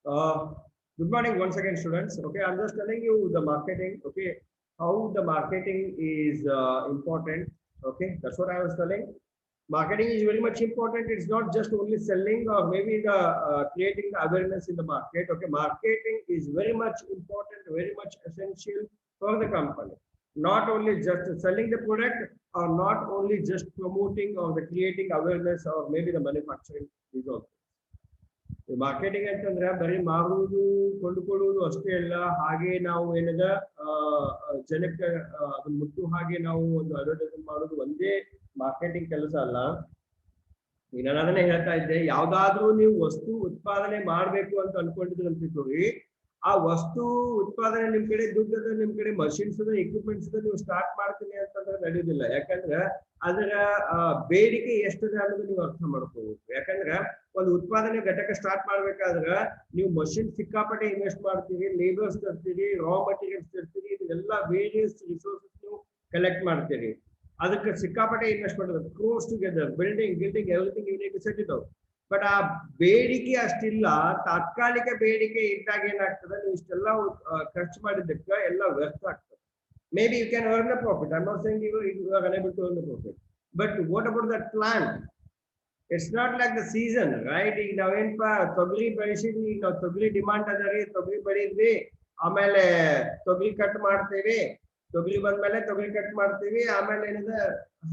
Uh, Good morning once again, students. Okay, I'm just telling you the marketing. Okay, how the marketing is important. Okay, that's what I was telling. Marketing is very much important. It's not just only selling or maybe the creating the awareness in the market. Okay, marketing is very much important, very much essential for the company. Not only just selling the product or not only just promoting or the creating awareness or maybe the manufacturing is also. Marketing ಅಂತಂದ್ರೆ ಬರೀ ಮಾರುವುದು ಕೊಂಡುಕೊಳ್ಳುವುದು ಅಷ್ಟೇ ಅಲ್ಲ, ಹಾಗೆ ನಾವು ಏನದ ಜನಕ್ಕೆ ಅದನ್ನ ಮುಟ್ಟು ಹಾಗೆ ನಾವು ಒಂದು ಅಡ್ವರ್ಟೈಸ್ಮೆಂಟ್ ಮಾಡೋದು ಒಂದೇ ಮಾರ್ಕೆಟಿಂಗ್ ಕೆಲಸ ಅಲ್ಲ. ಈಗ ನಾನು ಅದನ್ನೇ ಹೇಳ್ತಾ ಇದ್ದೆ, ಯಾವ್ದಾದ್ರೂ ನೀವು ವಸ್ತು ಉತ್ಪಾದನೆ ಮಾಡ್ಬೇಕು ಅಂತ ಅನ್ಕೊಂಡಿದ್ರು ಅಂತ ತಿಳ್ಕೊಳ್ಳಿ, ಆ ವಸ್ತು ಉತ್ಪಾದನೆ ನಿಮ್ ಕಡೆ ದುಡ್ಡು ನಿಮ್ ಕಡೆ ಮಷಿನ್ಸ್ ಅದ ಎಕ್ವಿಪ್ಮೆಂಟ್ಸ್ ನೀವು ಸ್ಟಾರ್ಟ್ ಮಾಡ್ತೀನಿ ಅಂತಂದ್ರೆ ನಡೆಯುದಿಲ್ಲ. ಯಾಕಂದ್ರೆ ಅದರ ಬೇಡಿಕೆ ಎಷ್ಟಿದೆ ಅನ್ನೋದು ನೀವು ಅರ್ಥ ಮಾಡ್ಕೋಬೇಕು. ಯಾಕಂದ್ರೆ ಒಂದು ಉತ್ಪಾದನೆ ಘಟಕ ಸ್ಟಾರ್ಟ್ ಮಾಡ್ಬೇಕಾದ್ರೆ ನೀವು ಮಷಿನ್ ಸಿಕ್ಕಾಪಟ್ಟೆ ಇನ್ವೆಸ್ಟ್ ಮಾಡ್ತೀರಿ, ಲೇಬರ್ಸ್ ತರ್ತೀರಿ, ರಾ ಮಟೀರಿಯಲ್ಸ್ ತರ್ತೀರಿ, ಇದೆಲ್ಲ ವೇರಿಯಸ್ ರಿಸೋರ್ಸಸ್ ನೀವು ಕಲೆಕ್ಟ್ ಮಾಡ್ತೀರಿ. ಅದಕ್ಕೆ ಸಿಕ್ಕಾಪಟ್ಟೆ ಇನ್ವೆಸ್ಟ್ ಮಾಡೋದು, cross together, building everything you need to set it out. But ಆ ಬೇಡಿಕೆ ಅಷ್ಟಿಲ್ಲ. ತಾತ್ಕಾಲಿಕ ಬೇಡಿಕೆ ಇದ್ದಾಗ ಏನಾಗ್ತದೆ, ನೀವು ಇಷ್ಟೆಲ್ಲ ಖರ್ಚು ಮಾಡಿದ್ದಕ್ಕೆ ಎಲ್ಲ ವ್ಯರ್ಥ ಆಗ್ತದೆ. Maybe you can earn a profit. I'm not saying you are unable to earn the profit. But what about that plant? It's not like the season, right? ಈಗ ನಾವೇನಪ್ಪ ತೊಗರಿ ಬೆಳೆಸಿದ್ವಿ, ಈಗ ನಾವು ತೊಗರಿ ಡಿಮಾಂಡ್ ಅದ ರೀ, ತೊಗರಿ ಬೆಳೆದ್ವಿ, ಆಮೇಲೆ ತೊಗರಿ ಕಟ್ ಮಾಡ್ತೇವೆ, ತೊಗರಿ ಬಂದ್ಮೇಲೆ ತೊಗರಿ ಕಟ್ ಮಾಡ್ತೀವಿ, ಆಮೇಲೆ ಏನಿದೆ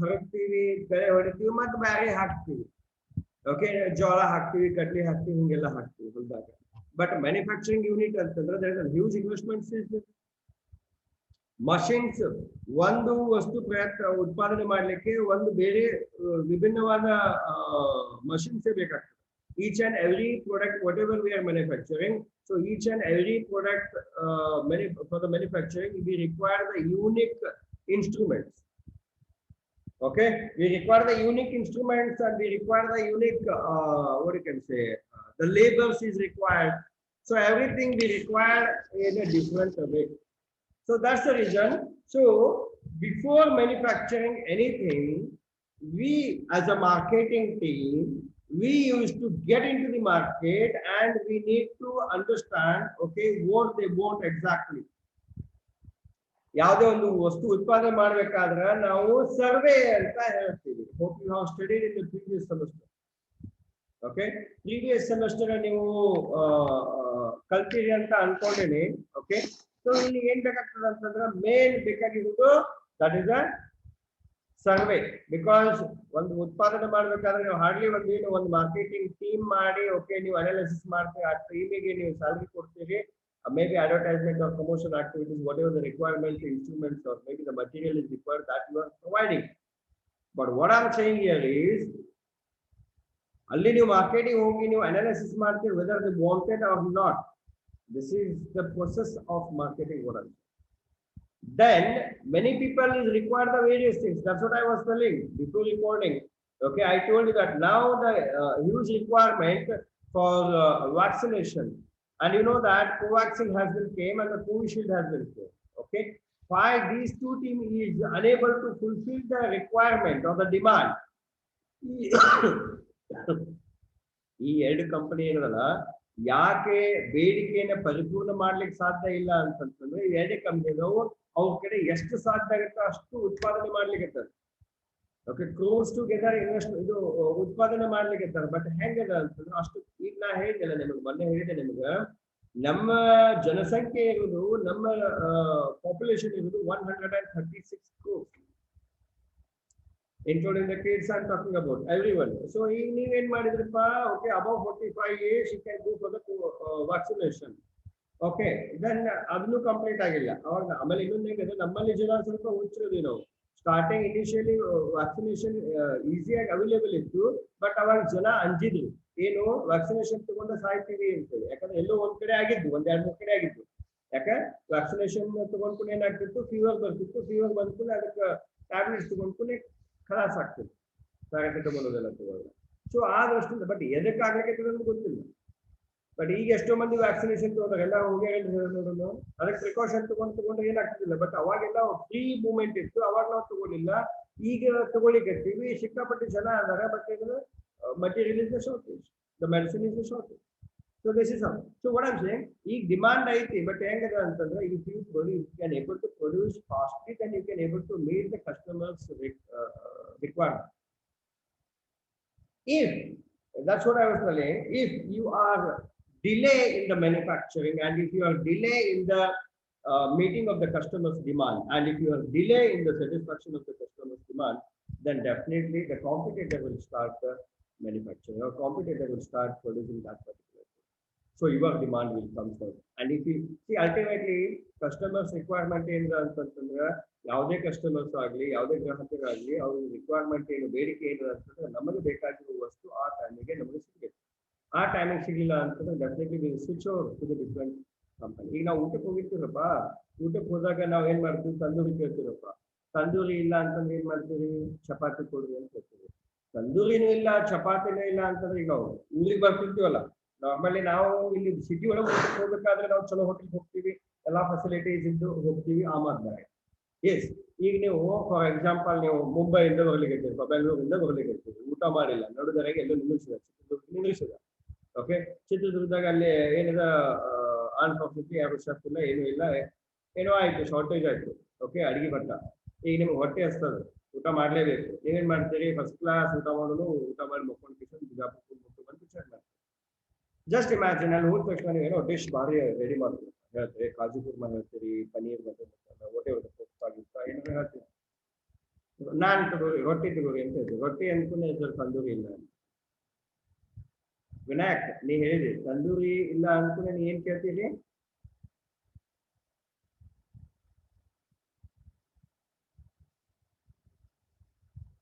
ಹರಡ್ತೀವಿ, ಬೆಳೆ ಹೊಡಿತೀವಿ, ಮತ್ತೆ ಬ್ಯಾರೆ ಹಾಕ್ತೀವಿ. ಓಕೆ, ಜೋಳ ಹಾಕ್ತಿವಿ, ಕಡ್ಲಿ ಹಾಕ್ತಿವಿ, ಹಿಂಗೆಲ್ಲ ಹಾಕ್ತಿವಿ ಹೊಲದಾಗ. ಬಟ್ ಮ್ಯಾನುಫ್ಯಾಕ್ಚರಿಂಗ್ ಯೂನಿಟ್ ಅಂತಂದ್ರೆ there is huge investments. Machines ಒಂದು ವಸ್ತು ಉತ್ಪಾದನೆ ಮಾಡ್ಲಿಕ್ಕೆ ಒಂದು ಬೇರೆ ವಿಭಿನ್ನವಾದ ಮಷಿನ್ಸ್ ಬೇಕಾಗ್ತದೆ. Each and every product what ever we are manufacturing, so each and every product for the manufacturing we require the unique instruments. Okay, we require the unique instruments and we require the unique what you can say, the labels is required. So everything we require in a different way. So that's the reason. So before manufacturing anything, we as a marketing team, we used to get into the market and we need to understand, okay, what they want exactly. ಯಾವುದೇ ಒಂದು ವಸ್ತು ಉತ್ಪಾದನೆ ಮಾಡ್ಬೇಕಾದ್ರೆ ನಾವು survey ಅಂತ ಹೇಳ್ತೀವಿ. Hope you have studied in the previous semester. Okay, previous semester ನೀವು ಕಲ್ತೀರಿ ಅಂತ ಅನ್ಕೊಂಡಿನಿ. ಓಕೆ, ಸೊ ಇಲ್ಲಿ ಏನ್ ಬೇಕಾಗ್ತದೆ ಅಂತಂದ್ರೆ ಮೇನ್ ಬೇಕಾಗಿರೋದು that is a survey. Because ಒಂದು ಉತ್ಪಾದನೆ ಮಾಡ್ಬೇಕಾದ್ರೆ ನೀವು ಹಾರ್ಡ್ಲಿ ಒಂದು ಮಾರ್ಕೆಟಿಂಗ್ ಟೀಮ್ ಮಾಡಿ, ಓಕೆ, ನೀವು ಅನಾಲಿಸಿಸ್ ಮಾಡ್ತೀರಿ, ಆ ಟೀಮಿಗೆ ನೀವು ಸ್ಯಾಲರಿ ಕೊಡ್ತೀರಿ, maybe advertisement or promotion activities, whatever the requirement, instruments or maybe the material is required, that you are providing. But what I'm saying here is, alli ನೀವು marketing ಹೋಗಿ ನೀವು analysis ಮಾಡ್ತೀರಿ whether they wanted or not. This is the process of marketing. What I'm saying. Then many people is require the various things. That's what I was telling before recording. Okay, I told you that now the huge requirement for vaccination. And you know that Covaxin has been came and the Covishield has been came. Okay, why these two teams is unable to fulfill the requirement or the demand? ಈ ಎರಡು company ಏನಲ್ಲ, ಯಾಕೆ ಬೇಡಿಕೆಯನ್ನು ಪರಿಪೂರ್ಣ ಮಾಡ್ಲಿಕ್ಕೆ ಸಾಧ್ಯ ಇಲ್ಲ ಅಂತಂತಂದ್ರೆ ಈ ಎರಡೇ ಕಂಪನಿಗಳು ಅವ್ರ ಕಡೆ ಎಷ್ಟು ಸಾಧ್ಯ ಆಗುತ್ತೋ ಅಷ್ಟು ಉತ್ಪಾದನೆ ಮಾಡ್ಲಿಕ್ಕೆ. ಓಕೆ, ಕ್ಲೋಸ್ ಟುಗೆದರ್ ಇನ್ವೆಸ್ಟ್ ಇದು ಉತ್ಪಾದನೆ ಮಾಡ್ಲಿಕ್ಕೆ. ಬಟ್ ಹೆಂಗದ ಅಂತಂದ್ರೆ ಅಷ್ಟು, ಈಗ ನಾ ಹೇಳಿದೆಲ್ಲ ನಿಮಗೆ, ಮೊನ್ನೆ ಹೇಳಿದೆ ನಿಮ್ಗೆ, ನಮ್ಮ ಜನಸಂಖ್ಯೆ ಇರುವುದು, ನಮ್ಮ ಪಾಪ್ಯುಲೇಷನ್ ಇರುವುದು 136 crores, including the kids I'm talking about, everyone. So ಈಗ ನೀವೇನ್ ಮಾಡಿದ್ರಪ್ಪ, okay, above 45 years you can go for the vaccination. Okay, then ಅದನ್ನು ಕಂಪ್ಲೀಟ್ ಆಗಿಲ್ಲ ಅವಾಗ. ಆಮೇಲೆ ಇನ್ನೊಂದು ಹೆಂಗಿದೆ, ನಮ್ಮಲ್ಲಿ ಜನ ಸ್ವಲ್ಪ ಹುಚ್ಚಿರೋದು ನಾವು. ಸ್ಟಾರ್ಟಿಂಗ್ ಇನಿಷಿಯಲಿ ವ್ಯಾಕ್ಸಿನೇಷನ್ ಈಸಿಯಾಗಿ ಅವೈಲೇಬಲ್ ಇತ್ತು, ಬಟ್ ಅವಾಗ ಜನ ಅಂಜಿದ್ರು, ಏನು ವ್ಯಾಕ್ಸಿನೇಷನ್ ತಗೊಂಡ್ರೆ ಸಾಯ್ತೀವಿ ಅಂತೇಳಿ. ಯಾಕಂದ್ರೆ ಎಲ್ಲೋ ಒಂದ್ ಕಡೆ ಆಗಿದ್ದು, ಒಂದ್ 2-3 ಕಡೆ ಆಗಿದ್ದು. ಯಾಕೆ ವ್ಯಾಕ್ಸಿನೇಷನ್ ತಗೊಂಡ್ಕೊಂಡು ಏನಾಗ್ತಿತ್ತು, ಫೀವರ್ ಬರ್ತಿತ್ತು, ಫೀವರ್ ಬಂದ್ಕೊಂಡು ಅದಕ್ಕೆ ಟ್ಯಾಬ್ಲೆಟ್ಸ್ ತಗೊಂಡ್ಕೊಂಡು ಖಲಾಸ್ ಆಗ್ತಿತ್ತು, ತಗೊಳ್ಳೋದೆಲ್ಲ ತಗೊಳ್ಳೋದು. ಸೊ ಆ ದೃಷ್ಟಿಯಿಂದ, ಬಟ್ ಎದಕ್ಕೆ ಆಗ್ಲಿಕ್ಕೆ ಗೊತ್ತಿಲ್ಲ. ಬಟ್ ಈಗ ಎಷ್ಟೋ ಮಂದಿ ವ್ಯಾಕ್ಸಿನೇಷನ್ ತಗೊಂಡ್ರೆ ಎಲ್ಲ ಹೋಗಿ ನೋಡೋಣ, ಅದಕ್ಕೆ ಪ್ರಿಕಾಷನ್ ತಗೊಂಡ್ರೆ ಏನಾಗ್ತಿಲ್ಲ. ಬಟ್ ಅವಾಗೆಲ್ಲ ಫ್ರೀ ಮೂವ್ಮೆಂಟ್ ಇತ್ತು, ಅವಾಗ ನಾವು ತಗೊಳ್ಳಿಲ್ಲ. ಈಗ ತಗೊಳ್ಳಿಕತ್ತೀವಿ, ಸಿಕ್ಕಾಪಟ್ಟೆ ಜನ ಅದಾರ, ಬಟ್ ಏನು material is the shortage, the medicine is the shortage. So this is how. So what I'm saying, ಈ demand ಐತಿ, but ಹೆಂಗದ ಅಂತಂದ್ರೆ if you can able to produce fastly, then you can able to meet the customers requirement. If that's what I was telling, if you are delay in the manufacturing and if you are delay in the meeting of the customer's demand and if you are delay in the satisfaction of the customer's demand, then definitely the competitor will start manufacturing or competitor will start producing that particular food. So your demand will come first. And if you see ultimately customers requirement in the ಯಾವುದೇ customers ಆಗಲಿ ಯಾವುದೇ ಗ್ರಾಹಕರಾಗಲಿ ಅವ್ರ requirement ಏನು ಬೇಡಿಕೆ ಏನು ಅಂತಂದ್ರೆ ನಮಗೆ ಬೇಕಾಗಿರೋ ವಸ್ತು ಆ ಟೈಮಿಗೆ ನಮಗೆ ಸಿಗಬೇಕು. ಆ ಟೈಮಿಗೆ ಸಿಗಲಿಲ್ಲ ಅಂತಂದ್ರೆ definitely will switch over to the different company. ಈಗ ನಾವು ಊಟಕ್ಕೆ ಹೋಗಿರ್ತೀರಪ್ಪ, ಊಟಕ್ಕೆ ಹೋದಾಗ ನಾವು ಏನ್ ಮಾಡ್ತೀವಿ, ತಂದೂರಿ ಕೇಳ್ತೀರಪ್ಪ. ತಂದೂರಿ ಇಲ್ಲ ಅಂತಂದ್ರೆ ಏನ್ ಮಾಡ್ತೀವಿ, ಚಪಾತಿ ಕೊಡ್ರಿ ಅಂತ ಕೇಳ್ತೀವಿ. ತಂದೂರಿನೂ ಇಲ್ಲ ಚಪಾತಿನೂ ಇಲ್ಲ ಅಂತಂದ್ರೆ ಈಗ ನಾವು ಊರಿಗೆ ಬರ್ತಿರ್ತೀವಲ್ಲ, ನಾರ್ಮಲಿ ನಾವು ಇಲ್ಲಿ ಸಿಟಿ ಒಳಗೆ ಊಟಕ್ಕೆ ಹೋಗ್ಬೇಕಾದ್ರೆ ನಾವು ಚಲೋ ಹೋಟೆಲ್ ಹೋಗ್ತೀವಿ, ಎಲ್ಲಾ ಫೆಸಿಲಿಟೀಸ್ ಇದ್ದು ಹೋಗ್ತೀವಿ ಆಮದಾರೆ. ಎಸ್, ಈಗ ನೀವು ಫಾರ್ ಎಕ್ಸಾಂಪಲ್ ನೀವು ಮುಂಬೈಯಿಂದ ಬರ್ಲಿಕ್ಕೆ ಬೆಂಗಳೂರಿಂದ ಬರ್ಲಿಕ್ಕೆ ಊಟ ಮಾಡಿಲ್ಲ, ನಡುದರೆಗೆ ಎಲ್ಲೂ ನಿಲ್ಲಿಸಿದ. ಓಕೆ, ಚಿತ್ರದುರ್ಗದಾಗ ಅಲ್ಲಿ ಏನಿದ ಅನ್ಫಾರ್ಚುನೇಟ್ಲಿ ಯಾರು ಶೆಫ್ ಇಲ್ಲ, ಏನೂ ಇಲ್ಲ, ಏನೋ ಆಯ್ತು, ಶಾರ್ಟೇಜ್ ಆಯ್ತು. ಓಕೆ, ಅಡಿಗೆ ಭಟ್ಟ. ಈಗ ನಿಮ್ಗೆ ಹೊಟ್ಟೆ ಹಸ್ತದ, ಊಟ ಮಾಡ್ಲೇಬೇಕು. ನೀವೇನ್ ಮಾಡ್ತೀರಿ, ಫಸ್ಟ್ ಕ್ಲಾಸ್ ಊಟ ಮಾಡೋದು, ಊಟ ಮಾಡಿ ಮಕ್ಕೊಂಡು ಕಿಶನ್ ಬಿಜಾಪುರ ಬಂದು ಪಿಕ್ಚರ್ ಮಾಡ್ತೀರಿ. ಜಸ್ಟ್ ಇಮ್ಯಾಜಿನ್, ಅಲ್ಲಿ ಹೋದ ತಕ್ಷಣ ನೀವೇನೋ ಡಿಶ್ ಭಾರಿ ರೆಡಿ ಮಾಡ್ತೀರಿ, ಹೇಳ್ತೀರಿ ಕಾಜು ಕುರ್ಮಾ ಹೇಳ್ತೀರಿ, ಪನೀರ್ ಬಟರ್ ಮಸಾಲ, ಹೊಟ್ಟೆ ಏನೋ ಹೇಳ್ತೀರಿ. ನಾನ್ ತಗೋರಿ, ರೊಟ್ಟಿ ತಗೋರಿ ಅಂತ ಹೇಳ್ತೀವಿ. ರೊಟ್ಟಿ ಅನ್ಕೊಂಡೆ ಸರ್ ತಂದೂರಿ ಇಲ್ಲ. ವಿನಾಯಕ್, ನೀ ಹೇಳಿದಿ ತಂದೂರಿ ಇಲ್ಲ ಅನ್ಕೊಂಡೆ ನೀ ಏನ್ ಕೇಳ್ತೀರಿ?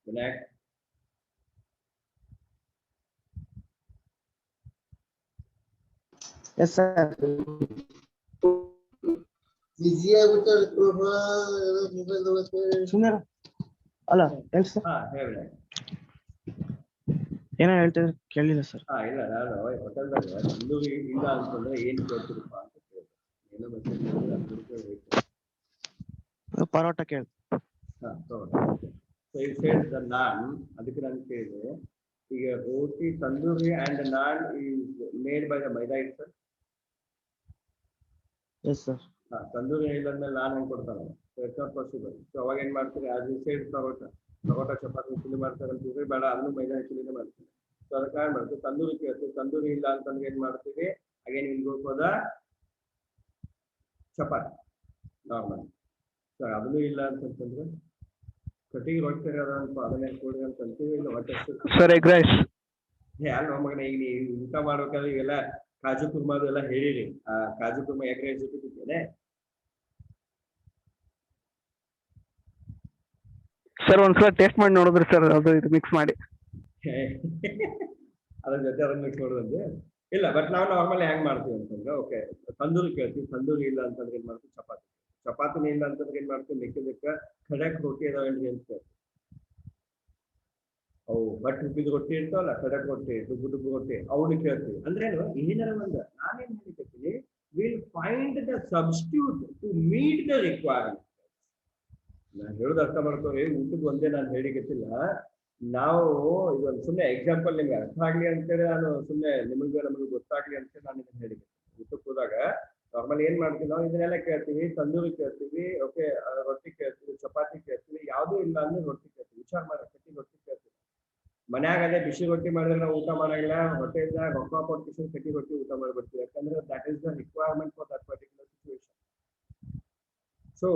Vinayak, yes sir. ಸುಮ್ಮನೆ ಅಲ್ಲ ಹೇಳಿ ಸರ್. ಏನೋ ಹೇಳ್ತಿದ್ರೆ ಕೇಳಿಲ್ಲ ಸರ್. ಇಲ್ಲ, ನಾನು ಹೋಟೆಲ್ದಾಗ ತಂದೂರಿ ಇಲ್ಲ ಅಂತಂದ್ರೆ ಏನ್ ಕೇಳ್ತೀರಪ್ಪ ಅಂತ ಕೇಳಿದೆ. ಪರೋಟ ಕೇಳಿ. ನಾನ್ ಅದಕ್ಕೆ ನಾನು ಕೇಳಿದೆ, ಈಗ roti tandoori and naan is made by the maida it sir. Yes sir. Tandoori ಇಲ್ಲಂದ್ಮೇಲೆ ನಾನ್ ಹೆಂಗ್ ಕೊಡ್ತಾನೆ, ಇಟ್ಸ್ ನಾಟ್ ಪಾಸಿಬಲ್. ಸೊ ಅವಾಗ ಏನ್ ಮಾಡ್ತೀರಿ, as you said paratha chapati chilli ಮಾಡ್ತಾರೆ ಅಂತೀವಿ, ಬೇಡ ಅದನ್ನು ಮೈದಾ ಚಿಲ್ಲಿನೇ ಮಾಡ್ತೀವಿ. ಸೊ ಅದಕ್ಕೆ ಏನ್ ಮಾಡ್ತೀವಿ, ತಂದೂರಿ ಕೇಳ್ತೀವಿ. ತಂದೂರಿ ಇಲ್ಲ ಅಂತಂದ್ರೆ ಏನ್ ಮಾಡ್ತೀವಿ, ಅಗೇನ್ ಇಲ್ಲಿ ಹೋಗೋದ ಚಪಾತಿ ನಾರ್ಮಲ್. ಸರ್ ಅದನ್ನು ಇಲ್ಲ ಅಂತಂದ್ರೆ ಕಟ್ಟಿಗೆ ರೊಟ್ಟಿ ಅದಂತ ಅದನ್ನೇ ಕೊಡಿ ಅಂತ ಅಂತೀವಿ. ಇಲ್ಲ ಹೊಟ್ಟೆ ಸರ್ ಎಗ್ ರೈಸ್. ಯಾರು ನಮ್ಮಗನ ಈಗ ನೀವು ಊಟ ಮಾಡ್ಬೇಕಾದ್ರೆ ಇವೆಲ್ಲ ಕಾಜು ಕುರ್ಮಾದು ಎಲ್ಲ ಹೇಳಿರಿ. ಆ ಕಾಜು ಕುರ್ಮಾ ಎಗ್ ರೈಸ್ ಜೊತೆ ಸರ್ ಒಂದ್ಸಲ ಟೇಸ್ಟ್ ಮಾಡಿ ನೋಡಿದ್ರಿ ಸರ್, ಅದು ಇದು ಮಿಕ್ಸ್ ಮಾಡಿ ಅದ್ರ ಜೊತೆ ಅದನ್ನ ಮಿಕ್ಸ್ ಮಾಡೋದಂದ್ರೆ ಇಲ್ಲ. ಬಟ್ ನಾವು ನಾರ್ಮಲಿ ಹೆಂಗ್ ಮಾಡ್ತೀವಿ ಅಂತಂದ್ರೆ, ಓಕೆ ತಂದೂರಿ ಕೇಳ್ತೀವಿ, ತಂದೂರಿ ಇಲ್ಲ ಅಂತಂದ್ರೆ ಏನ್ ಮಾಡ್ತೀವಿ, ಚಪಾತಿ. ಚಪಾತಿನೇ ಇಲ್ಲ ಅಂತಂದ್ರೆ ಏನ್ ಮಾಡ್ತೀವಿ, ಮಿಕ್ಕಿದಕ್ಕೆ ಖಡಕ್ ರೊಟ್ಟಿ ಅದಾವೇನ್ರಿ ಅಂತ ಕೇಳ್ತೀವಿ. ಅವು ಬಟ್ ರುಬ್ಬಿದ ರೊಟ್ಟಿ ಇರ್ತಾವಲ್ಲ, ಖಡಕ್ ರೊಟ್ಟಿ, ಡುಬ್ಬು ರೊಟ್ಟಿ, ಅವನು ಕೇಳ್ತೀವಿ. ಅಂದ್ರೆ ಏನಾರ ಒಂದ ನಾನೇನ್ ಹೇಳಿಕತ್ತೀನಿ, will find the substitute to meet the requirement. ನಾನು ಹೇಳೋದು ಅರ್ಥ ಮಾಡ್ಕೋರಿ, ಊಟದ ಒಂದೇ ನಾನು ಹೇಳಿಕತ್ತಿಲ್ಲ. ನಾವು ಇದೊಂದು ಸುಮ್ಮನೆ ಎಕ್ಸಾಂಪಲ್ ನಿಮ್ಗೆ ಅರ್ಥ ಆಗ್ಲಿ ಅಂತೇಳಿ ನಾನು ಸುಮ್ಮನೆ ನಮಗೆ ಗೊತ್ತಾಗ್ಲಿ ಅಂತೇಳಿ ನಾನು ಇದನ್ನ ಹೇಳಿಕತ್ತೀನಿ. ಊಟಕ್ಕೆ ಹೋದಾಗ ನಾರ್ಮಲ್ ಏನ್ ಮಾಡ್ತೀವಿ, ನಾವು ಇದನ್ನೆಲ್ಲ ಕೇಳ್ತೀವಿ, ತಂದೂರಿ ಕೇಳ್ತೀವಿ, ಓಕೆ ರೊಟ್ಟಿ ಕೇಳ್ತೀವಿ, ಚಪಾತಿ ಕೇಳ್ತೀವಿ, ಯಾವುದೂ ಇಲ್ಲ ಅಂದ್ರೆ ರೊಟ್ಟಿ ಕೇಳ್ತೀವಿ. ವಿಚಾರ ಮಾಡಿ, ಕಟ್ಟಿ ರೊಟ್ಟಿ ಕೇಳ್ತೀವಿ. ಮನ್ಯಾಗ ಅದೇ ಬಿಸಿ ರೊಟ್ಟಿ ಮಾಡಿದ್ರೆ ನಾವು ಊಟ ಮಾಡಂಗಿಲ್ಲ, ಹೊಟ್ಟೆಯಿಂದ ರೊಕ್ಕ ಕೊಟ್ಟು ಕಟ್ಟಿ ರೊಟ್ಟಿ ಊಟ ಮಾಡ್ಬಿಡ್ತೀವಿ. ಯಾಕಂದ್ರೆ that is the requirement for that particular situation. So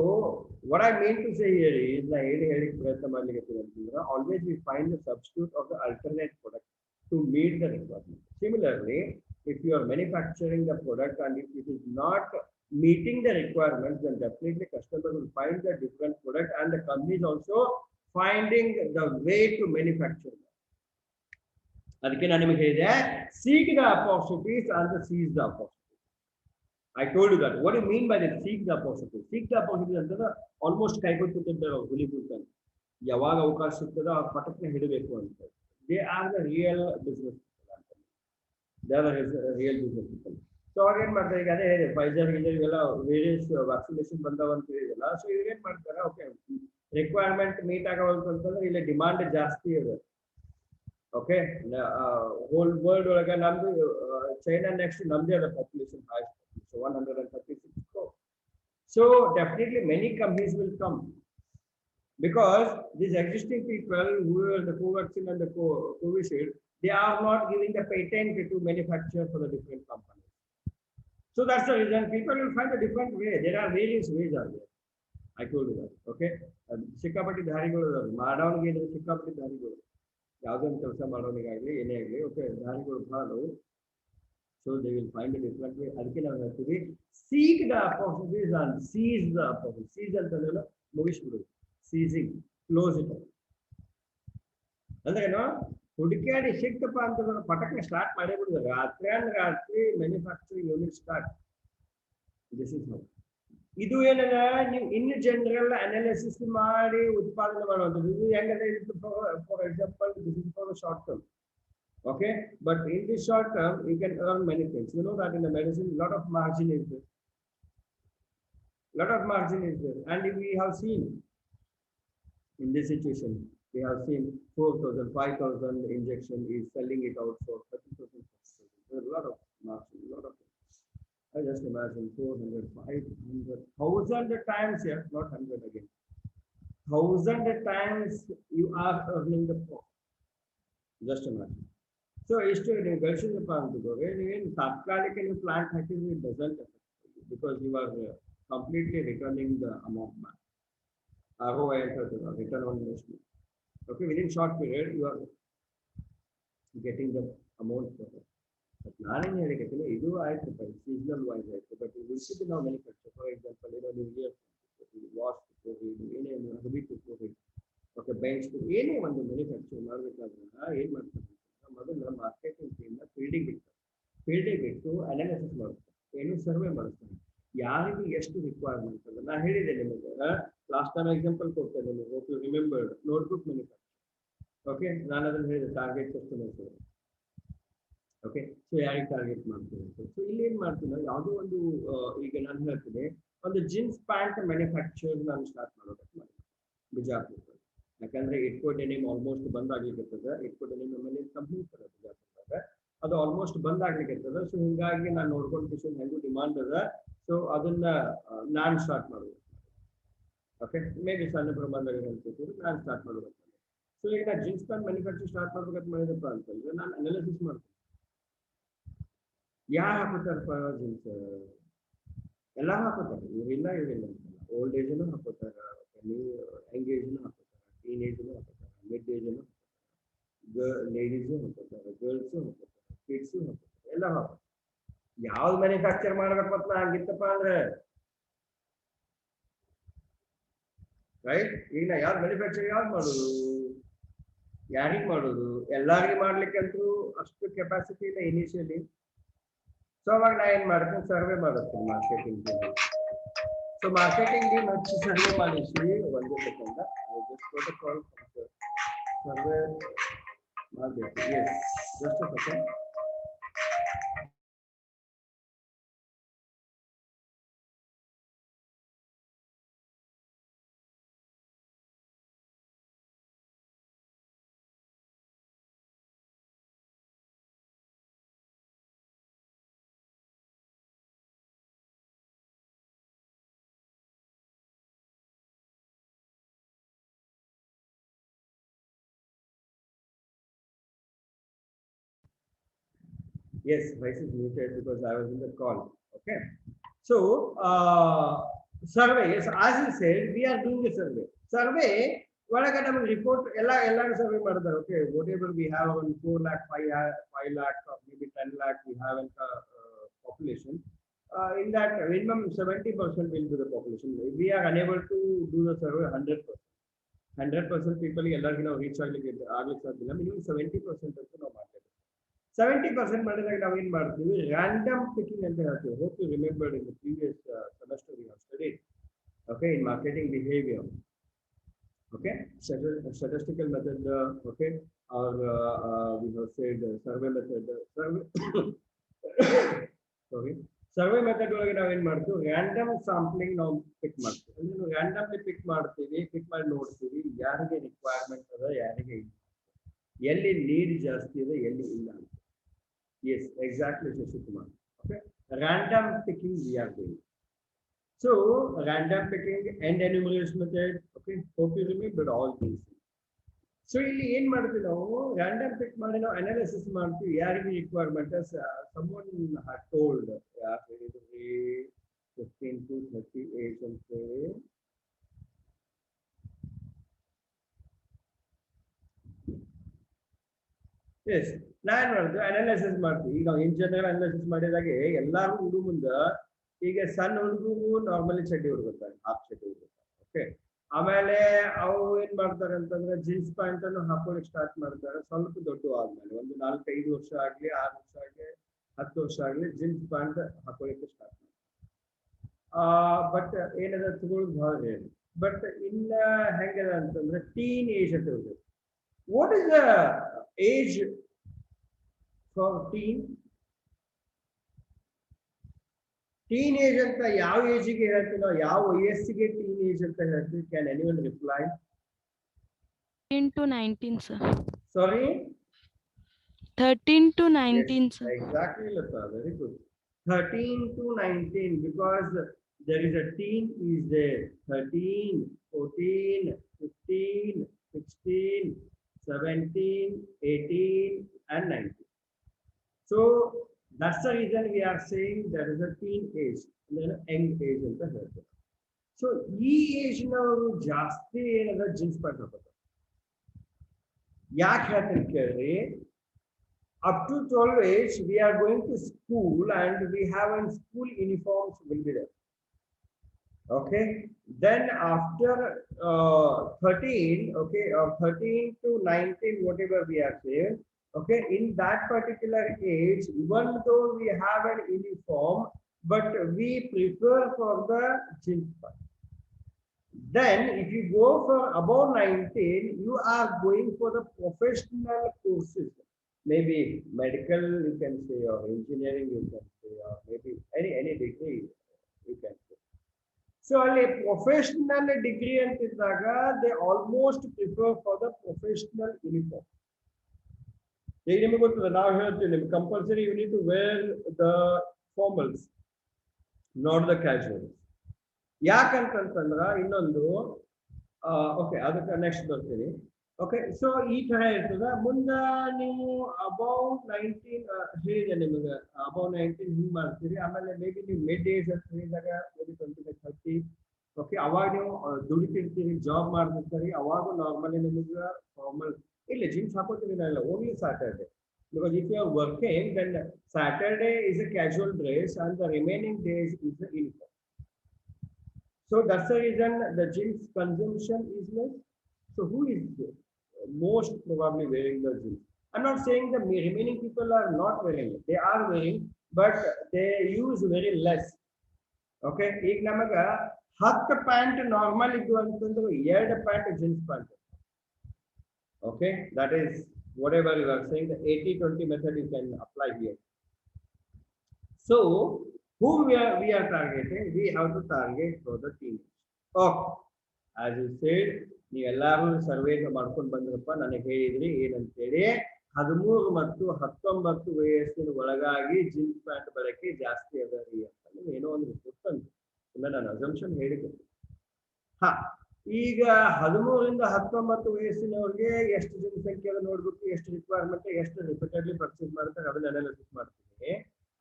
what I mean to say here is, ನಾ ಹೇಳಿ ಪ್ರಯತ್ನ ಮಾಡ್ಲಿಕ್ಕೆ ಅಂತಂದ್ರೆ, always we find the substitute of the alternate product to meet the requirement. Similarly, if you are manufacturing the product and if it is not meeting the requirements, then definitely customer will find the different product and the company is also finding the way to manufacture that. ಅದಕ್ಕೆ ನಾನು ನಿಮಗೆ ಹೇಳಿದೆ, seek the opportunities and seize the opportunities. I told you that. What do you mean by that? Seek the opportunity. Seek the opportunity ಅಂತಂದ್ರೆ almost ಕೈಗೊತ್ತಿರ್ತಾರೆ ಅವ್ರು, ಹುಲಿ ಕೂತ್ಕೊಂಡು ಯಾವಾಗ ಅವಕಾಶ ಸಿಗ್ತದೋ ಆ ಪಟಕ್ನೆ ಹಿಡಬೇಕು ಅಂತ. They are the real business people. They are the real business people. So ಅವಾಗ ಏನ್ ಮಾಡ್ತಾರೆ, ಈಗ ಅದೇ ಹೇಳಿ ಫೈಜರ್ ಇವೆಲ್ಲ ವೇರಿಯಸ್ ವ್ಯಾಕ್ಸಿನೇಷನ್ ಬಂದಾವ ಅಂತ ಹೇಳಿದಲ್ಲ. ಸೊ ಇವ್ರು ಏನ್ ಮಾಡ್ತಾರೆ, ಓಕೆ ರಿಕ್ವೈರ್ಮೆಂಟ್ ಮೀಟ್ ಆಗವಲ್ತು ಅಂತಂದ್ರೆ ಇಲ್ಲಿ ಡಿಮಾಂಡ್ ಜಾಸ್ತಿ ಇದೆ. Okay, whole world ಒಳಗ ನಮ್ದು China next ನಮ್ದೇ ಅದ population highest, so 136 crore. So definitely many companies will come because these existing people who are the Covaxin and the Covishield, they are not giving the patent to manufacture for the different companies. So that's the reason people will find a different way. There are various ways are there. I told you that. Okay. ಸಿಕ್ಕಾಪಟ್ಟಿ ದಾರಿಗಳು ಇದಾವೆ. ಮಾಡೋನಿಗೆ ಏನಿದೆ ಸಿಕ್ಕಾಪಟ್ಟಿ ದಾರಿಗಳು. ಯಾವುದೇ ಒಂದು ಕೆಲಸ ಮಾಡೋನಿಗಾಗಲಿ ಏನೇ ಆಗಲಿ okay ದಾರಿಗಳು ಭಾಳ. So they will find a different way. ಅದಕ್ಕೆ ನಾವು ಹೇಳ್ತೀವಿ seek the opportunities and seize the opportunities. Seize ಅಂತಂದ್ರೆ ಮುಗಿಸ್ಬಿಡು. Seizing, close it up. ಅಂದ್ರೇನು ಹುಡುಕಾಡಿ ಸಿಕ್ತಪ್ಪ ಅಂತಂದ್ರೆ ಪಟಕ್ನೆ ಸ್ಟಾರ್ಟ್ ಮಾಡೇ ಬಿಡುದು. ರಾತ್ರಿ manufacturing unit start. This is how. ಇದು ಏನದ ನೀವು ಇನ್ನು ಜನರಲ್ ಅನಾಲಿಸಿಸ್ ಮಾಡಿ ಉತ್ಪಾದನೆ ಮಾಡುವಂಥದ್ದು. ಇದು ಹೆಂಗಂದ್ರೆ for example this is for short term. Okay, but in this short term you can earn many things. You know that in the medicine lot of margin is there. And we have seen in this situation, we have seen 4,000, 5,000 injection is selling it out for 30,000. There are a lot of margin, I just imagine 400, 500, 1,000 times here, not 100 again. 1,000 times you are earning the profit. Just imagine. So ಇಷ್ಟು ನೀವು ಗಳಿಸಿದಪ್ಪ ಅಂತಂದ್ರೆ ನೀವೇನು ತಾತ್ಕಾಲಿಕ ನೀವು plant ಹಾಕಿದ್ರೆ it doesn't effect you because you are completely returning the amount back. ROI ಅಂತ ಹೇಳ್ತೀವಿ, return on investment. Okay, within short period you are getting the amount. But ನಾನೇನು ಹೇಳಿಕತ್ತೀನಿ, ಇದು ಆಯ್ತು ಸೀಸನಲ್ ವೈಸ್ ಆಯ್ತು. ಬಟ್ ಉಳಿಸಿದ್ದು ನಾವು ಮ್ಯಾನುಫ್ಯಾಕ್ಚರ್ ಫಾರ್ ಎಕ್ಸಾಂಪಲ್ ಏನೋ ನೀವು ವಾಶ್ ಏನೇನು ಹಬಿಟ್ ಓಕೆ ಬೆಂಚ್ ಏನೇ ಒಂದು ಮ್ಯಾನುಫ್ಯಾಕ್ಚರ್ ಮಾಡಬೇಕಾದ್ರೆ ಏನು ಮಾಡ್ತಾರೆ ಮೊದಲು ಮಾರ್ಕೆಟಿಂಗ್ ಟೀಮ್ನ ಫೀಲ್ಡಿಗೆ ಬಿಟ್ಟು ಅನಾಲಿಸಿಸ್ ಮಾಡ್ತಾರೆ, ಏನು ಸರ್ವೆ ಮಾಡ್ತಾರೆ, ಯಾರಿಗೆ ಎಷ್ಟು ರಿಕ್ವೈರ್ಮೆಂಟ್ ಅದ. ನಾ ಹೇಳಿದೆ ನಿಮಗೆ ಲಾಸ್ಟ್ ಟೈಮ್ ಎಕ್ಸಾಂಪಲ್ ಕೊಡ್ತೇನೆ ನಿಮಗೆ, hope you remembered notebook manufacture. Okay, ನಾನು ಅದನ್ನು ಹೇಳಿದೆ ಟಾರ್ಗೆಟ್ ಕಸ್ಟಮರ್ಸ್. ಓಕೆ, ಸೊ ಯಾರಿಗೆ ಟಾರ್ಗೆಟ್ ಮಾಡ್ತೀನಿ ಅಂತ. ಸೊ ಇಲ್ಲಿ ಏನು ಮಾಡ್ತೀನಿ, ಯಾವುದೋ ಒಂದು ಈಗ ನಾನು ಹೇಳ್ತೀನಿ ಒಂದು ಜೀನ್ಸ್ ಪ್ಯಾಂಟ್ ಮ್ಯಾನುಫ್ಯಾಕ್ಚರ್ ನಾನು ಸ್ಟಾರ್ಟ್ ಮಾಡೋದಕ್ಕೆ ಮಾಡಿ ಬಿಜಾಪುರ. ಯಾಕಂದ್ರೆ ಇಟ್ಕೋ ಡೆನಿಮ್ ಆಲ್ಮೋಸ್ಟ್ ಬಂದ್ ಆಗ್ಲಿಕ್ಕೆ ಇಟ್ಕೋ ಡೆನಿಮ್ ನಮ್ಮಲ್ಲಿ ಕಂಪ್ನಿ ಬಿಜಾಪುರದಾಗ ಅದು ಆಲ್ಮೋಸ್ಟ್ ಬಂದ್ ಆಗ್ಲಿಕ್ಕೆ. ಸೊ ಹಿಂಗಾಗಿ ನಾನು ನೋಡ್ಕೊಂಡು ಹೆಂಗೂ ಡಿಮಾಂಡ್ ಅದ, ಸೊ ಅದನ್ನ ನಾನು ಸ್ಟಾರ್ಟ್ ಮಾಡೋದು. ಓಕೆ, ಮೇ ಬಿ ಸಣ್ಣ ಪ್ರಮಾಣದಾಗ ಅನ್ಕೋತೀವಿ ನಾನು ಸ್ಟಾರ್ಟ್ ಮಾಡೋದು. ಸೊ ಈಗ ನಾನು ಜೀನ್ಸ್ ಪ್ಯಾಂಟ್ ಮ್ಯಾನುಫ್ಯಾಕ್ಚರ್ ಸ್ಟಾರ್ಟ್ ಮಾಡ್ಬೇಕಂತ ಮಾಡಿದಪ್ಪ ಅಂತಂದ್ರೆ ನಾನು ಅನಾಲಿಸಿಸ್ ಮಾಡ್ತೀನಿ. ಯಾರು ಹಾಕೋತಾರಪ್ಪ ಜೀನ್ಸ್? ಎಲ್ಲ ಹಾಕೋತಾರೆ, ಇವರಿಲ್ಲ ಅಂತಲ್ಲ. ಓಲ್ಡ್ ಏಜ್ನು ಹಾಕೋತಾರ, ನೀವು ಯಂಗ್ ಏಜ್ನು ಹಾಕೋತಾರೆ, ಟೀನೇಜ್ನು ಹಾಕೋತಾರೆ, ಮಿಡ್ ಏಜ್ನು ಹಾಕೋತಾರೆ, ಲೇಡೀಸು ಹಾಕೋತಾರೆ, ಗರ್ಲ್ಸು ಹಾಕೋತಾರೆ, ಕಿಡ್ಸು ಹಾಕೋತಾರೆ, ಎಲ್ಲ ಹಾಕೋತಾರೆ. ಯಾವ್ದು ಮ್ಯಾನುಫ್ಯಾಕ್ಚರ್ ಮಾಡ್ಬೇಕಂತ ಹಂಗಿತ್ತಪ್ಪ ಅಂದ್ರೆ ರೈಟ್. ಈಗ ನಾ ಯಾವ್ದು ಮ್ಯಾನುಫ್ಯಾಕ್ಚರ್ ಯಾವ್ದು ಮಾಡೋದು, ಯಾರಿಗೆ ಮಾಡೋದು? ಎಲ್ಲಾರಿಗೆ ಮಾಡ್ಲಿಕ್ಕಂತೂ ಅಷ್ಟು ಕೆಪಾಸಿಟಿ ಇಲ್ಲ ಇನಿಷಿಯಲಿ. ಸೊ ಅವಾಗ ನಾ ಏನ್ ಮಾಡ್ತೀನಿ, ಸರ್ವೆ ಮಾಡುತ್ತೇನೆ marketing team. So marketing team ಹಚ್ಚಿ ಸರ್ವೆ ಮಾಡಿಸಿ ಒಂದು ಸೆಕೆಂಡ್ ಪ್ರೋಟೋಕಾಲ್ ಸರ್ವೆ ಮಾಡಬೇಕು. Yes, just a second. Yes, voice is muted because I was in the call. Okay. So, survey, yes, as you said, we are doing a survey. Survey, ಒಳಗೆ ನಮಗೆ report ಎಲ್ಲರೂ survey ಮಾಡ್ತಾರೆ. Okay, whatever we have on 4 lakh, 5 lakh, or maybe 10 lakh we have in population. In that, minimum 70% will be the population. We are unable to do the survey 100%. 100% people ಎಲ್ಲರಿಗೂ ನಾವು reach ಆಗ್ಲಿಕ್ಕೆ ಸಾಧ್ಯ. Minimum 70% ಅಂತ ನಾವು ಮಾಡ್ತೇವೆ. 70% ಮಾಡಿದಾಗ ನಾವು ಏನ್ ಮಾಡ್ತೀವಿ, ರ್ಯಾಂಡಮ್ ಪಿಕಿಂಗ್ ಅಂತ ಹೇಳ್ತೀವಿ. Hope you remembered in the previous semester we have studied, okay, in marketing behavior. Okay, statistical method, okay, or we have said survey method. Survey method ಒಳಗೆ ನಾವು ಏನ್ ಮಾಡ್ತೀವಿ, ರ್ಯಾಂಡಮ್ ಸ್ಯಾಂಪ್ಲಿಂಗ್ ನಾವು ಪಿಕ್ ಮಾಡ್ತೀವಿ. ಅಂದ್ರೆ ರ್ಯಾಂಡಮ್ಲಿ ಪಿಕ್ ಮಾಡ್ತೀವಿ, ಪಿಕ್ ಮಾಡಿ ನೋಡ್ತೀವಿ ಯಾರಿಗೆ ರಿಕ್ವೈರ್ಮೆಂಟ್ ಅದ, ಯಾರಿಗೆ ಎಲ್ಲಿ ಲೀಡ್ ಜಾಸ್ತಿ ಇದೆ ಎಲ್ಲಿ ಇಲ್ಲ ಅಂತ. Yes, exactly, Shashikumar. Okay, random picking we are doing. So random picking and enumeration method. Okay, hope you remember all these. So ಇಲ್ಲಿ ಏನ್ ಮಾಡ್ತೀವಿ ನಾವು random pick ಮಾಡಿ ನಾವು ಅನಾಲಿಸಿಸ್ ಮಾಡ್ತೀವಿ ಯಾರಿಗೆ ರಿಕ್ವೈರ್ಮೆಂಟ್ someone had told ಯಾರು ಹೇಳಿದ್ರಿ 15 to 38 ಅಂತ ಹೇಳಿ. ಎಸ್ ನಾನ್ ಮಾಡಿದ್ವಿ ಅನಾಲಿಸಿಸ್ ಮಾಡ್ತೀವಿ ಈಗ ನಾವು ಇನ್ ಜನರಲ್ ಅನಾಲಿಸಿಸ್ ಮಾಡಿದಾಗೆ ಎಲ್ಲಾರು ಹುಡುಗ ಮುಂದೆ ಈಗ ಸಣ್ಣ ಹುಡುಗರು ನಾರ್ಮಲಿ ಚಡ್ಡಿ ಹುಡುಗುತ್ತಾರೆ ಹಾಫ್ ಚಡ್ಡಿ ಹುಡುಗುತ್ತಾರೆ. ಓಕೆ, ಆಮೇಲೆ ಅವು ಏನ್ ಮಾಡ್ತಾರೆ ಅಂತಂದ್ರೆ ಜೀನ್ಸ್ ಪ್ಯಾಂಟ್ ಅನ್ನು ಹಾಕೊಳ್ಳಿಕ್ ಸ್ಟಾರ್ಟ್ ಮಾಡ್ತಾರೆ ಸ್ವಲ್ಪ ದೊಡ್ಡ ಆದ್ಮೇಲೆ ಒಂದು 4-5 ವರ್ಷ ಆಗ್ಲಿ 6 ವರ್ಷ ಆಗ್ಲಿ 10 ವರ್ಷ ಆಗ್ಲಿ ಜೀನ್ಸ್ ಪ್ಯಾಂಟ್ ಹಾಕೊಳ್ಳಿಕ್ಕೆ ಸ್ಟಾರ್ಟ್ ಮಾಡ್ತಾರೆ. ಬಟ್ ಏನದ ತಗೊಳ್ಳೋದು ಬಹಳ ರೇರ್. ಬಟ್ ಇನ್ನ ಹೆಂಗದ ಅಂತಂದ್ರೆ ಟೀನ್ ಏಜ್ ಅಂತ ಇರ್ತದೆ. What is the age for teen? Teen age ಅಂತ ಯಾವ ಏಜಿಗೆ ಹೇಳ್ತೀವಿ ನಾವು, ಯಾವ ವಯಸ್ಸಿಗೆ ಟೀನ್ ಏಜ್ ಅಂತ ಹೇಳ್ತೀವಿ? Can anyone reply? 13 to 19, sir. Sorry? 13 to 19, Yes, sir. exactly, Lata. Very good. 13 to 19 because there is a teen is there. 13, 14, 15, 16, 17, 18 and 19. So that's the reason we are saying there is a teen age and then young age ಅಂತ ಹೇಳ್ತಾರೆ. So ಈ age ನವರು ಜಾಸ್ತಿ ಏನದ jeans pant ಹಾಕೋತಾರೆ. ಯಾಕೆ ಹೇಳ್ತೀನಿ ಕೇಳ್ರಿ, up to 12 age we are going to school and we have in school uniforms will be there. Okay, then after 13, okay, 13 to 19 whatever we are saying, okay, in that particular age even though we have an uniform but we prefer for the jeans pant. Then if you go for above 19 you are going for the professional courses, maybe medical you can say, or engineering you can say, or maybe any degree you can say. So a professional degree ಅಂತಿದ್ದಾಗ they almost prefer for the professional uniform. ಈಗ ನಿಮಗೆ ಗೊತ್ತಿದೆ, ನಾವು ಹೇಳ್ತೀವಿ ನಿಮ್ಗೆ compulsory you need to wear the formals not the casuals. ಯಾಕಂತಂದ್ರ ಇನ್ನೊಂದು okay ಅದಕ್ಕೆ next ಬರ್ತೀನಿ. ಓಕೆ, ಸೊ ಈ ತರ ಇರ್ತದೆ. ಮುಂದೆ ನೀವು ಅಬೌವ್ 19 ಹೇಳಿದೆ ನಿಮಗೆ ಅಬೌವ್ 19 ಹಿಂಗ್ ಮಾಡ್ತೀರಿ. ಆಮೇಲೆ ಮೇ ಬಿ ನೀವು ಮಿಡ್ ಏಜ್ ಅಂತ ಹೇಳಿದಾಗ ಮೇ ಬಿ 20-30. ಓಕೆ, ಅವಾಗ ನೀವು ದುಡಿತಿರ್ತೀರಿ, ಜಾಬ್ ಮಾಡ್ತಿರ್ತೀರಿ, ಅವಾಗ ನಾರ್ಮಲಿ ನಿಮಗೆ ಫಾರ್ಮಲ್ ಇಲ್ಲ ಜೀನ್ಸ್ ಹಾಕೋತೀರಿ ಇಲ್ಲ, only Saturday. Because if you are working then Saturday is a casual dress and the remaining days is the uniform. So that's the reason the jeans consumption is less. So who is most probably wearing the jeans? I'm not saying the remaining people are not wearing it. They are wearing, but they use very less. Okay, ಈಗ ನಮಗ 10 pant normal ಇದ್ದು ಅಂತಂದ್ರೆ 2 pant jeans pant. Okay, that is whatever you are saying, the 80-20 method you can apply here. So whom we are targeting? We have to target for the teenage. Okay, as you said, ನೀವು ಎಲ್ಲರೂ survey ಮಾಡ್ಕೊಂಡು ಬಂದ್ರಪ್ಪ, ನನಗೆ ಹೇಳಿದ್ರಿ ಏನಂತ ಹೇಳಿ 13 ಮತ್ತು 19 ವಯಸ್ಸಿನ ಒಳಗಾಗಿ ಜೀನ್ಸ್ ಪ್ಯಾಂಟ್ ಬಳಕೆ ಜಾಸ್ತಿ ಅದರಿ ಅಂತ ಏನೋ ಒಂದು ಗೊತ್ತಂತ ನಾನು ಅಸಂಪ್ಷನ್ ಹೇಳಿದ್ದೆ. ಹಾ, ಈಗ 13ರಿಂದ 19 ವಯಸ್ಸಿನವ್ರಿಗೆ ಎಷ್ಟು ಜನಸಂಖ್ಯೆ ನೋಡ್ಬೇಕು, ಎಷ್ಟು ರಿಕ್ವೈರ್ಮೆಂಟ್, ಎಷ್ಟು ರಿಪೀಟೆಡ್ಲಿ ಪರ್ಚೇಸ್ ಮಾಡ್ತಾರೆ ಅದನ್ನ ಅನಾಲಿಸಿಸ್ ಮಾಡ್ತೀನಿ.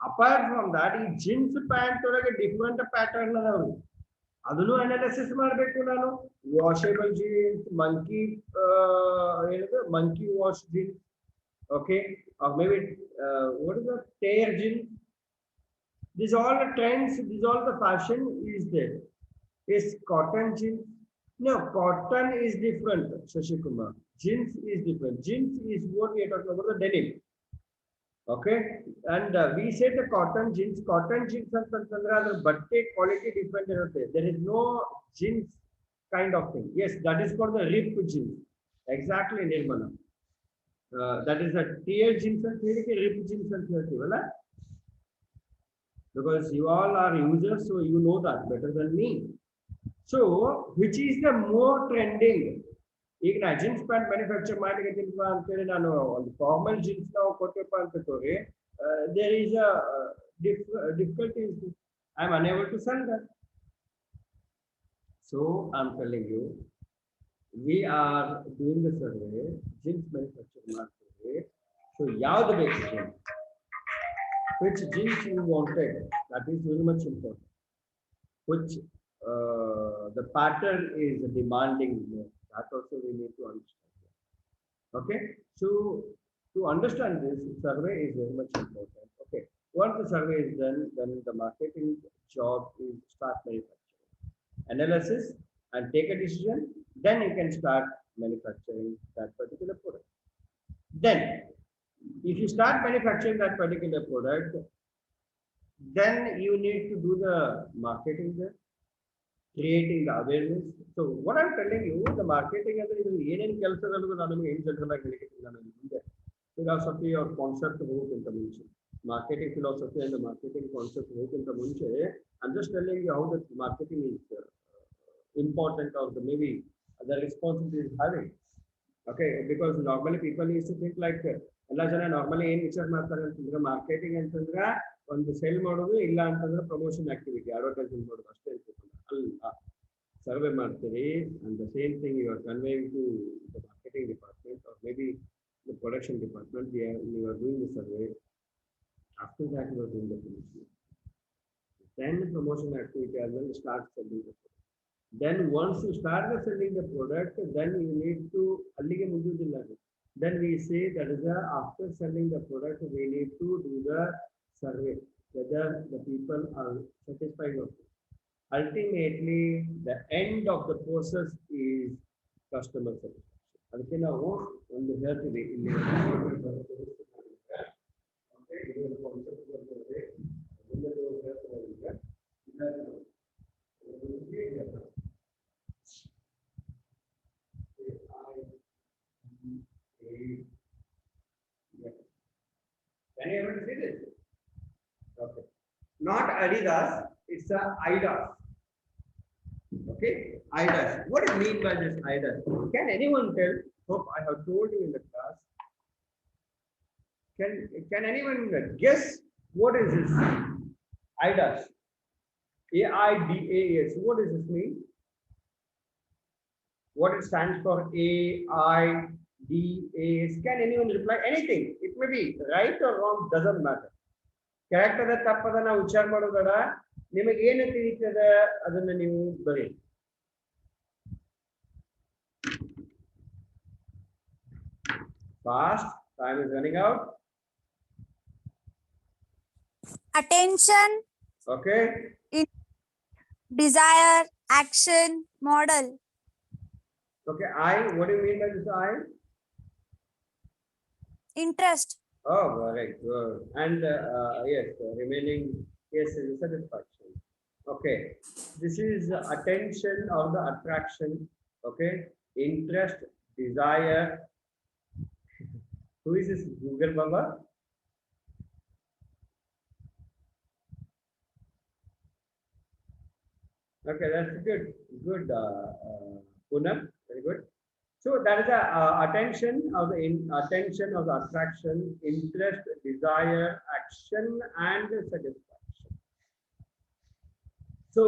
ಅಪಾರ್ಟ್ ಫ್ರಮ್ ದಾಟ್ ಈ ಜೀನ್ಸ್ ಪ್ಯಾಂಟ್ ಒಳಗೆ ಡಿಫ್ರೆಂಟ್ ಪ್ಯಾಟರ್ನ್ ಅದಾವ್ರಿ, ಅದನ್ನು ಅನಾಲಿಸಿಸ್ ಮಾಡಬೇಕು ನಾನು. ವಾಷೇಬಲ್ ಜೀನ್ಸ್, ಮಂಕಿ ಏನದು monkey wash jeans, okay, may be what is the tear jeans. These all the trends, these all the fashion is there. Is cotton jeans? No, cotton is different, Shashi Kumar. Jeans is different. Jeans is what we are talking about, the denim. Okay, and we said the cotton jeans. Cotton jeans ಅಂತಂದ್ರೆ ಅದರ ಬಟ್ಟೆ quality different ಇರುತ್ತೆ. There is no jeans kind of thing. Yes, that is called the ripped jeans. Exactly, Nirmala. That is a tear jeans ಅಂತ ಹೇಳಿಕೆ ripped jeans ಅಂತ ಹೇಳ್ತೀವಲ್ಲ. Because you all are users, so you know that better than me. So which is the more trending? ಈಗ ನಾ jeans pant manufacture ಮಾಡ್ಲಿಕ್ಕೆ ಅಂತೇಳಿ ನಾನು ಒಂದು ಫಾರ್ಮಲ್ ಜೀನ್ಸ್ ನಾವು ಕೊಟ್ಟಪ್ಪ ಅಂತ ತೋರಿ there is a difficulty. I am unable to sell that. So I am telling you, we are doing the survey, jeans manufacturing market. So yav the jeans, which jeans you wanted, that is very much important. Which the pattern is demanding more. That also we need to understand. Okay, so to understand this, survey is very much important. Okay, once the survey is done, then the marketing job is start manufacturing, analysis, and take a decision. Then you can start manufacturing that particular product. Then, if you start manufacturing that particular product, then you need to do the marketing there, creating the awareness. So what I'm telling you, the marketing and the philosophy or concept in the marketing philosophy and the marketing concept in the I'm just telling you how the marketing is important, or the maybe the responsibility is having. Okay, because normally people used to think like normally ಏನ್ ವಿಚಾರ ಮಾಡ್ತಾರೆ ಅಂತಂದ್ರೆ marketing ಅಂತಂದ್ರೆ ಒಂದು sale ಮಾಡೋದು ಇಲ್ಲ ಅಂತಂದ್ರೆ promotion activity advertising ಮಾಡೋದು ಅಷ್ಟೇ ಅಲ್ಲ. ಸರ್ವೆ ಮಾಡ್ತೀರಿ and the same thing you are conveying to the marketing department or maybe the production department. You are doing the survey. After that you are doing the promotion. Then the promotion activity as well start selling the product. Then once you start the selling the product, then you need to then we say that is after selling the product we need to do the survey whether the people are satisfied or not. Ultimately the end of the process is customer satisfaction. ಅದಕ್ಕೆ ನಾವು ಒಂದು ಹೇಳ್ತೀವಿ ಇಲ್ಲಿ Can you able to see this? Okay. Not Adidas, it's a IDAS. Okay, IDAS. What do you mean by this IDAS? Can anyone tell? Hope I have told you in the class. Can anyone guess what is this IDAS? AIDS. What does this mean? What it stands for? AIDS. Can anyone reply anything? It may be right or wrong, doesn't matter. Correct ಅದ ತಪ್ಪದ ನಾವು ವಿಚಾರ ಮಾಡೋದಡ ನಿಮಗೆ ಏನು ತಿಳಿತದ ಅದನ್ನ ನೀವು ಬರಿ. Fast, time is running out. Attention, Okay. desire, action, model. Okay, what do you mean by this I? Interest. Oh, very good. And yes, remaining yes is satisfaction. Okay, this is attention or the attraction. Okay, interest, desire. Who is this Google Baba? Okay, that's good. Good, Poonam. Very good. So that is the attention of the attraction, interest, desire, action, and satisfaction. So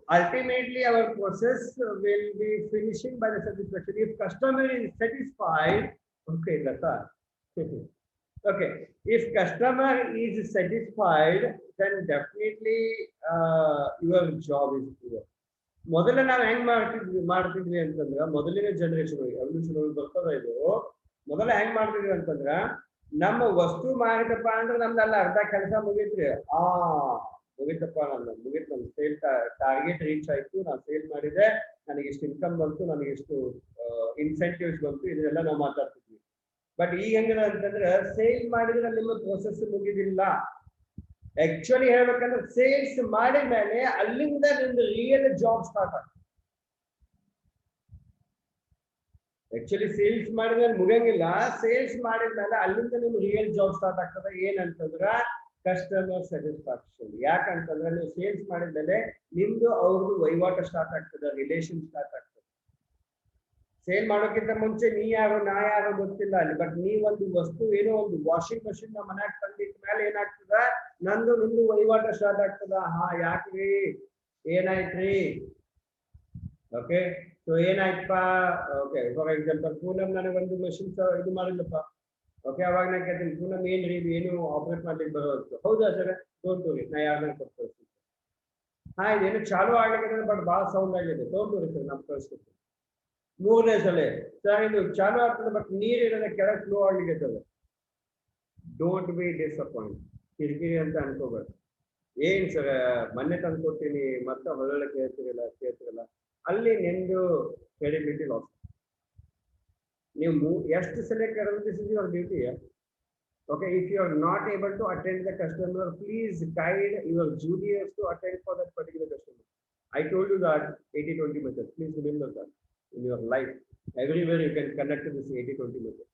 ultimately, our process will be finishing by the satisfaction. If customer is satisfied, okay, that's all. Okay, if customer is satisfied, then definitely your job is over. ಮೊದಲ ನಾವು ಹೆಂಗ್ ಮಾಡ್ತಿದ್ವಿ ಅಂತಂದ್ರ ಮೊದಲಿನ generation evolution ಬರ್ತದ ಇದು. ಮೊದಲ ಹೆಂಗ್ ಮಾಡ್ತಿದ್ವಿ ಅಂತಂದ್ರ ನಮ್ಮ ವಸ್ತು ಮಾಡಿದಪ್ಪ ಅಂದ್ರೆ ನಮ್ದೆಲ್ಲ ಅರ್ಧ ಕೆಲಸ ಮುಗೀತ್ರಿ. ಮುಗಿತಪ್ಪ ಮುಗೀತ್ ನಮ್ ಸೇಲ್ ಟಾರ್ಗೆಟ್ ರೀಚ್ ಆಯ್ತು, ನಾನು ಸೇಲ್ ಮಾಡಿದೆ, ನನಗೆ ಇಷ್ಟು ಇನ್ಕಮ್ ಬಂತು, ನನಗೆ ಇಷ್ಟು ಇನ್ಸೆಂಟಿವ್ಸ್ ಬಂತು, ಇದನ್ನೆಲ್ಲ ನಾವು ಮಾತಾಡ್ತಿದ್ವಿ. ಬಟ್ ಈಗ ಹೆಂಗದ ಅಂತಂದ್ರೆ ಸೇಲ್ ಮಾಡಿದ್ರೆ ನಿಮ್ಮ ಪ್ರೊಸೆಸ್ ಮುಗಿದಿಲ್ಲ. ಆಕ್ಚುಲಿ ಹೇಳ್ಬೇಕಂದ್ರೆ ಸೇಲ್ಸ್ ಮಾಡಿದ ಮೇಲೆ ಅಲ್ಲಿಂದ ನಿಮ್ದು ರಿಯಲ್ ಜಾಬ್ ಸ್ಟಾರ್ಟ್ ಆಗ್ತದೆ. ಆಕ್ಚುಲಿ ಸೇಲ್ಸ್ ಮಾಡಿದ್ಮೇಲೆ ಮುಗಿಯಂಗಿಲ್ಲ, ಸೇಲ್ಸ್ ಮಾಡಿದ್ಮೇಲೆ ಅಲ್ಲಿಂದ ನಿಮ್ಗೆ ರಿಯಲ್ ಜಾಬ್ ಸ್ಟಾರ್ಟ್ ಆಗ್ತದೆ. ಏನಂತಂದ್ರ ಕಸ್ಟಮರ್ ಸ್ಯಾಟಿಸ್ಫ್ಯಾಕ್ಷನ್. ಯಾಕಂತಂದ್ರೆ ನೀವು ಸೇಲ್ಸ್ ಮಾಡಿದ್ಮೇಲೆ ನಿಮ್ದು ಅವ್ರದ್ದು ವಹಿವಾಟು ಸ್ಟಾರ್ಟ್ ಆಗ್ತದೆ, ರಿಲೇಷನ್ ಸ್ಟಾರ್ಟ್ ಆಗ್ತದೆ. ಸೇಲ್ ಮಾಡೋಕ್ಕಿಂತ ಮುಂಚೆ ನೀ ಯಾರು ನಾ ಯಾರು ಗೊತ್ತಿಲ್ಲ ಅಲ್ಲಿ, ಬಟ್ ನೀ ಒಂದು ವಸ್ತು ಏನೋ ಒಂದು ವಾಷಿಂಗ್ ಮಷಿನ್ ನ ಮನ್ಯಾಗ ತಂದಿಟ್ಟ ಮೇಲೆ ಏನಾಗ್ತದ, ನಂದು ನಿಂದು ವಹಿವಾಟ ಸ್ಟಾರ್ಟ್ ಆಗ್ತದ. ಹಾ ಯಾಕ್ರಿ, ಏನಾಯ್ತ್ರಿ? ಓಕೆ, ಸೊ ಏನಾಯ್ತಪ್ಪ? ಓಕೆ, ಫಾರ್ ಎಕ್ಸಾಂಪಲ್ ಪೂನಮ್ ನನಗೊಂದು ಮಷಿನ್ ಇದು ಮಾಡಿಲ್ಲಪ್ಪ. ಓಕೆ, ಅವಾಗ ನಾನು ಕೇಳ್ತೀನಿ, ಪೂನಮ್ ಏನ್ರಿ ಇದು, ಏನು ಆಪರೇಟ್ ಮಾಡ್ಲಿಕ್ಕೆ ಬರೋದು? ಹೌದಾ ಸರ್, ತೋರಿ ನಾ ಯಾರನ್ನ ಕೊಟ್ಟು. ಹಾ, ಇದೇನು ಚಾಲು ಆಗ್ಲಿಕ್ಕೆ ಬಟ್ ಭಾಳ ಸೌಂಡ್ ಆಗಿದೆ, ತೋರಿ ಸರ್ ನಮ್ಗೆ ಕಳಿಸ್ಕೊಡ್ತೀನಿ. ಮೂರನೇ ಸಲ ಸರ್ ಇದು ಚಾಲು ಆಗ್ತದೆ ಬಟ್ ನೀರ್ ಇರೋದ ಕೆಳಗೆ ಫ್ಲೋ ಆಗ್ಲಿಕ್ಕೆ. ಡೋಂಟ್ ಬಿ ಡಿಸಪಾಯಿಂಟ್, ಕಿರಿಕಿರಿ ಅಂತ ಅನ್ಕೋಬೇಡ. ಏನ್ ಸರ್ ಮೊನ್ನೆ ತಂದು ಕೊಡ್ತೀನಿ ಮತ್ತೆ ಹೊರಗಡೆ ಕೇಳ್ತಿರಲ್ಲ, ಅಲ್ಲಿ ನಿಮ್ದು ಕ್ರೆಡಿಬಿಲಿಟಿ ಲಾಸ್. ನೀವು ಎಷ್ಟು ಸಲ ಕೇಳೋದು, this is your duty. Okay, if you are not able to attend the customer, please guide your juniors to attend for that particular customer. I told you that 80-20 method. Please remember that in your life. Everywhere you can connect to this 80-20 method.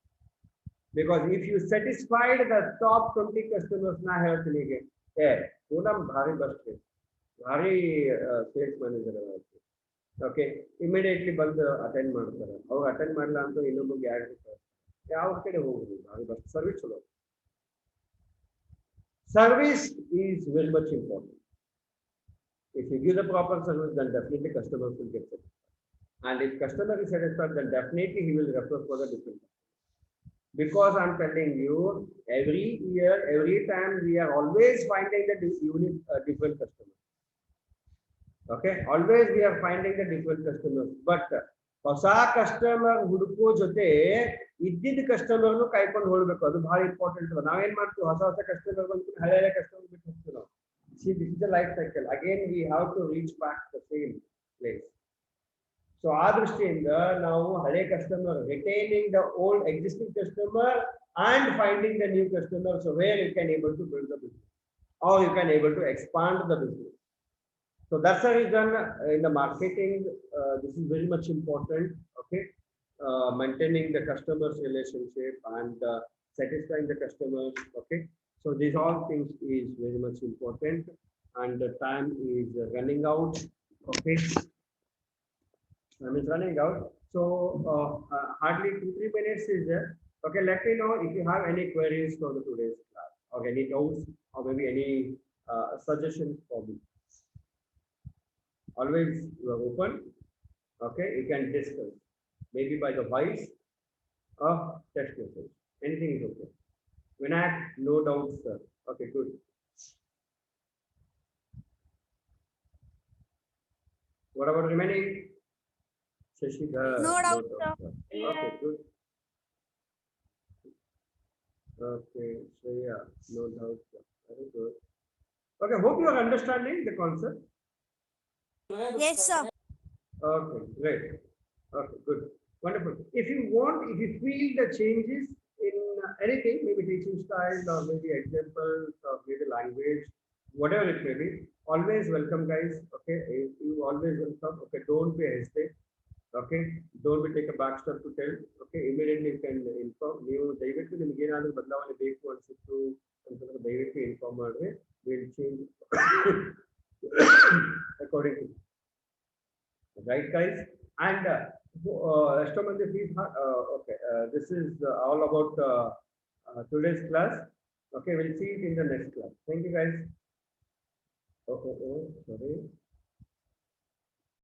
Because if you satisfied the top 20 customers, na health nige, Poonam bhari best hai, bhari sales manager hai. Okay, immediately ಬಂದು attend ಮಾಡ್ತಾರೆ. ಅವ್ರು attend ಮಾಡಲ್ಲ ಅಂತ ಇನ್ನೊಬ್ಬರಿಗೆ ಯಾರು ಯಾವ ಕಡೆ ಹೋಗುದು? ಭಾರಿ ಬಸ್ಟ್ ಸರ್ವಿಸ್ ಚಲೋ. Service is very much important. If you give the proper service, then definitely customers will get satisfied. And if customer is satisfied, then definitely he will refer for the different customers. Because I'm telling you, every year, every time, we are always finding the unique, different customers. Okay, always we are finding the different customers. But ಹೊಸ customer ಹುಡುಕೋ ಜೊತೆ ಇದ್ದಿದ್ದ ಕಸ್ಟಮರ್ನು ಕಾಯ್ಕೊಂಡು ಹೋಗ್ಬೇಕು, ಅದು ಬಹಳ important. ನಾವೇನ್ ಮಾಡ್ತೀವಿ, ಹೊಸ ಕಸ್ಟಮರ್ ಬಂದು ಹಳೆಯ ಕಸ್ಟಮರ್ ಬಿಟ್ಟು ಹೋಗ್ತೀವಿ ನಾವು. See, this is the life cycle. Again, we have to reach back to the same place. So ಆ ದೃಷ್ಟಿಯಿಂದ ನಾವು ಹಳೆ customer, retaining the old existing customer and finding the new customer, so where you can able to build the business or you can able to expand the business. So that's the reason in the marketing, this is very much important. Okay, maintaining the customers relationship and satisfying the customers. Okay, so these all things is very much important, and the time is running out. Okay, time is running out. So hardly 2-3 minutes is there. Okay, let me know if you have any queries for the today's class or any doubts or maybe any suggestions for me. Always you are open. Okay, you can discuss maybe by the voice or text message. Anything is okay. Vinayak, no doubts, sir. Okay, good. What about remaining? Shashidhar, No doubts, sir. Okay, good. Okay, Shreya, no doubts, sir. Very good. Okay, hope you are understanding the concept. Yes, sir. Okay, great. Okay, good. Wonderful. If you want, if you feel the changes in anything, maybe teaching style or maybe examples or maybe language, whatever it may be, always welcome, guys. Okay, you always welcome. Okay, don't be hesitate. Okay, don't be take a back step to tell. Okay, immediately you can inform. ನೀವು ದಯವಿಟ್ಟು ನಿಮಗೆ ಏನಾದರೂ ಬದಲಾವಣೆ ಬೇಕು ಅನ್ಸಿತ್ತು ಅಂತಂದ್ರೆ ದಯವಿಟ್ಟು inform ಮಾಡಿದ್ರೆ we'll change according to. Right, guys, and okay, this is all about today's class. Okay, we'll see it in the next class. Thank you, guys. Oh, sorry.